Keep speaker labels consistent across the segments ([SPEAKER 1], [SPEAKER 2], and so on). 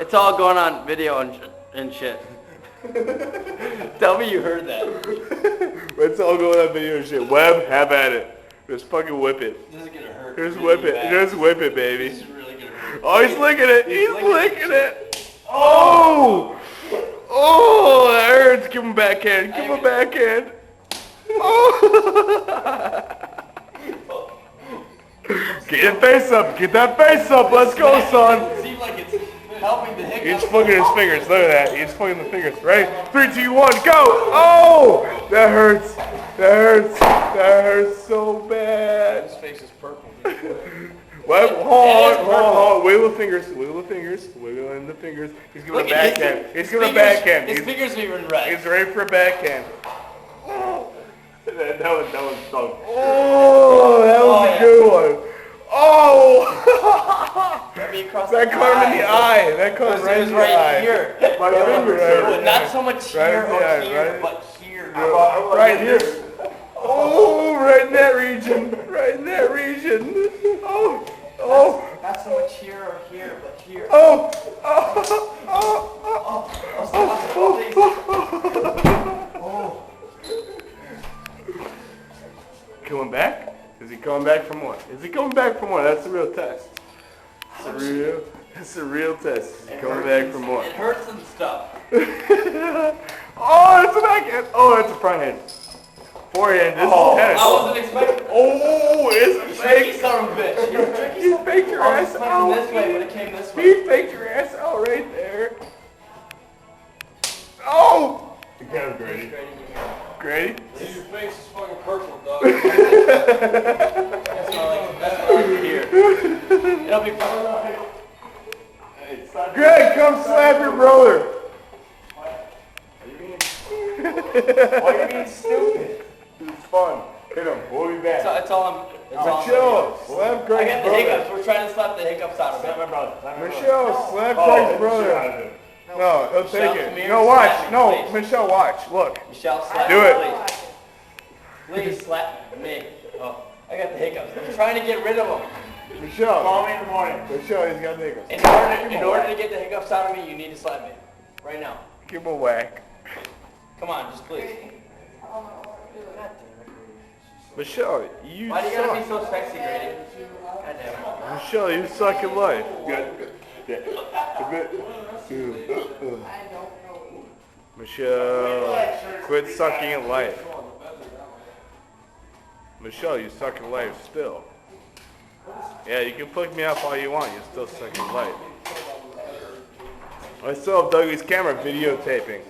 [SPEAKER 1] It's all going on video and shit. Tell me you heard that.
[SPEAKER 2] It's all going on video and shit. Web, have at it. Just fucking whip it.
[SPEAKER 1] This is gonna hurt.
[SPEAKER 2] Just whip it. Just whip it, baby.
[SPEAKER 1] This is really gonna hurt.
[SPEAKER 2] Oh, he's licking it. He's licking it. Oh! Oh, that hurts. Give him a backhand. Give him a backhand. Oh! Get your face up. Get that face up. Let's go, son.
[SPEAKER 1] It seems like it's helping the hiccups.
[SPEAKER 2] He's fucking his fingers. Look at that. He's fucking the fingers. Right? 3, 2, 1, go! Oh! That hurts. That hurts. That hurts so bad.
[SPEAKER 1] His face is purple.
[SPEAKER 2] What? Hold on. Wiggle the fingers. Wiggle the fingers. Wiggle in the fingers. He's giving a backhand. He's giving a backhand.
[SPEAKER 1] His fingers are even red.
[SPEAKER 2] He's ready for a backhand. Oh. That was stunk. Oh, that was a good one. Oh! That caught him in the eye. That caught him right in the eye.
[SPEAKER 1] Here.
[SPEAKER 2] My finger.
[SPEAKER 1] Right. Not so much here or here, but here.
[SPEAKER 2] Right here. Oh, right in that region. Right in that region. Oh. Oh.
[SPEAKER 1] Not so much here or here, but here.
[SPEAKER 2] Oh. Oh. Oh.
[SPEAKER 1] Oh.
[SPEAKER 2] Coming back? Is he coming back for more? Is he coming back for more? That's the real test. That's the real test. Is he coming back for more?
[SPEAKER 1] It hurts and stuff.
[SPEAKER 2] Oh, it's a backhand. Oh, it's a front hand. Forehand. This is tennis.
[SPEAKER 1] I wasn't expecting.
[SPEAKER 2] Oh, it's a
[SPEAKER 1] Tricky
[SPEAKER 2] fake.
[SPEAKER 1] son of a bitch.
[SPEAKER 2] He faked your ass out.
[SPEAKER 1] This way, but it came this way.
[SPEAKER 2] He faked your ass out right there. Oh! Get him, Grady. Grady?
[SPEAKER 3] Your face is fucking purple, dog.
[SPEAKER 1] That's all I can hear. It'll be fun.
[SPEAKER 2] Greg, come slap your brother.
[SPEAKER 1] Why are you being stupid?
[SPEAKER 2] It's fun. Hit him. We'll be back.
[SPEAKER 1] It's all I'm
[SPEAKER 2] Michelle, slap
[SPEAKER 1] I
[SPEAKER 2] Greg's
[SPEAKER 1] got the
[SPEAKER 2] brother.
[SPEAKER 1] hiccups. We're trying to slap the hiccups out of it.
[SPEAKER 2] Michelle, slap Greg's brother. No, he'll
[SPEAKER 1] Michelle,
[SPEAKER 2] take
[SPEAKER 1] come
[SPEAKER 2] it.
[SPEAKER 1] here,
[SPEAKER 2] No,
[SPEAKER 1] slap
[SPEAKER 2] watch.
[SPEAKER 1] me,
[SPEAKER 2] No,
[SPEAKER 1] please.
[SPEAKER 2] Michelle, watch. Look.
[SPEAKER 1] Michelle, slap
[SPEAKER 2] Do
[SPEAKER 1] me,
[SPEAKER 2] it.
[SPEAKER 1] please. Please slap me. Oh, I got the hiccups. I'm trying to get rid of them.
[SPEAKER 2] Michelle.
[SPEAKER 3] Call me in the morning.
[SPEAKER 2] Michelle, he's got hiccups.
[SPEAKER 1] In order to get the hiccups out of me, you need to slap me. Right now.
[SPEAKER 2] Give him a whack.
[SPEAKER 1] Come on, just please.
[SPEAKER 2] Michelle, you
[SPEAKER 1] Why do you gotta be
[SPEAKER 2] suck.
[SPEAKER 1] so sexy, Grady? God damn it.
[SPEAKER 2] Michelle, you suck at life. Good. Michelle, quit sucking at life. Michelle, you suck at life still. Yeah, you can flick me off all you want, you still suck at life. I still have Dougie's camera videotaping.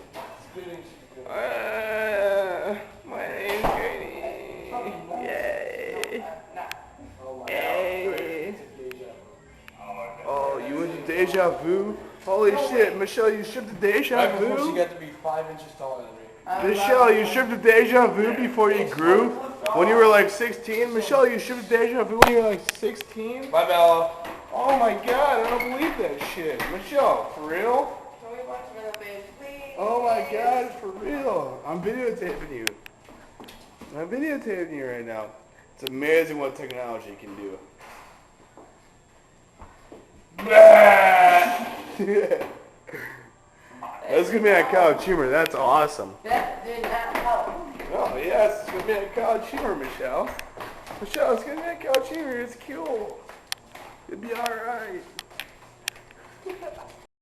[SPEAKER 2] My name's Grady. Yay. Yay. Oh, you went to Deja Vu? Holy shit, Michelle, you shipped to Deja
[SPEAKER 3] Right before she
[SPEAKER 2] Vu?
[SPEAKER 3] got to be 5 inches taller than me.
[SPEAKER 2] Michelle, you shipped to Deja Vu before you grew? When you were like 16? Michelle, you shipped to Deja Vu when you were like 16?
[SPEAKER 3] Bye, Bella.
[SPEAKER 2] Oh my god, I don't believe that shit. Michelle, for real?
[SPEAKER 4] Can we watch another page, please?
[SPEAKER 2] Oh my god, for real. I'm videotaping you. I'm videotaping you right now. It's amazing what technology can do. That's gonna be on College Humor. That's awesome.
[SPEAKER 4] That did not help.
[SPEAKER 2] Oh yes, it's gonna be on College Humor, Michelle. Michelle, it's gonna be on College Humor. It's cool. It'll be alright.